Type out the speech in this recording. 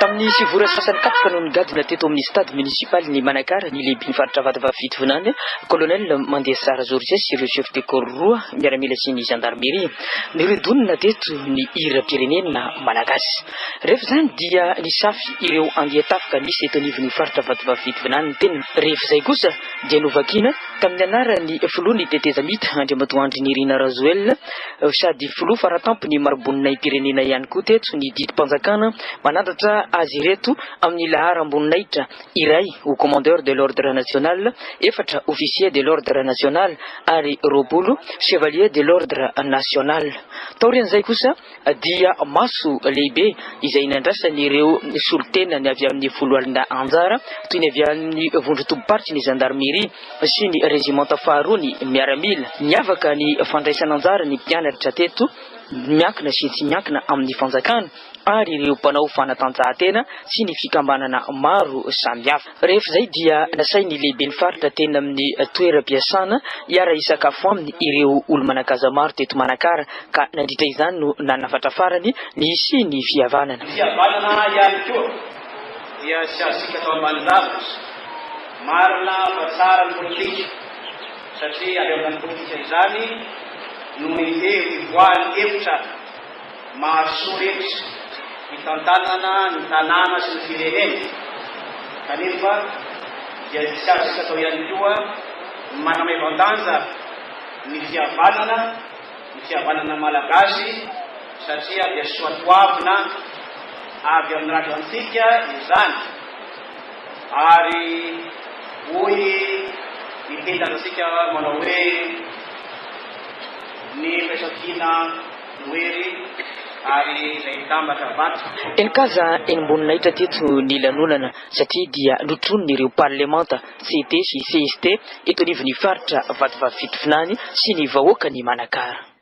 tamin'ny sivora sasany kapaka no nigadina teto amin'ny stade municipal ny Manakara ny lehibe ny faritra Vatavavity Vinany colonel Mandeha Sara Zorges ireo chef de corps roa miaramila sy ny gendarmerie niredonina teto ny hira-pirenena malagasy. Rehefa zany dia nisafy ireo andiatafika nisy eto anivon'ny faritra Vatavavity Vinany ny teniny. Rehefa zay kosa dia novakina tamin'ny anarany filoha ny tetezamita Andriamatoandry Nirina Razoel sady filoha faratampony marbonina pirenena ihany koa teto ny didy mpanjakana manandatra azy ireto amin'ny lahara amboninahitra iray au commandeur de l'ordre national, efatra officier de l'ordre national ary roapolo chevalier de l'ordre national. Taorian'izay kosa dia maso lehibe izay nandrasan'ireo solotena ny avy amin'ny folo alina anjara toy ny avy amin'ny vondrotoboparitsy ny gendarmerie sy ny régimenta faharoa ny miaramila. Niavaka ny fandraisana anjara ny mpianatra teto miankina sy tsy miankina amin'ny fanjakana ary ireo mpanao fanatanjahantena sy ny fikambanana maro samihafa. Rehefa zay dia nasay ny lehibe ny faritra tena amin'ny toeram-piasana hiara hisakafo aminy ireo olo-manakaza maro teto Manakara ka nandritra izany no nanafatra farany nisy ny fihavanana. Fihavanana ihany koa dia sy azontsika atao ambanin-davitra marina fa tsara ny politika satria avy amin'ny politika izany no ivoahany hevitra mahasoa rehetra ny tantanana, ny tanàna sy ny firenena. Kanefa dia tsy azontsika atao ihany koa manamaivan-danja ny fihavanana malagasy satria dia soatoavina avy amin'ny raglantsika izany ary hoy nitendantsika manao hoe ny fesakina noery ary zay tambatra vato. Enkaza enimboninaitra teto ny lanonana satria dia notronony ireo parlemanta CT sy CST eto anivon'ny faritra Vatavavity Vinany sy ny vahoaka ny Manakara.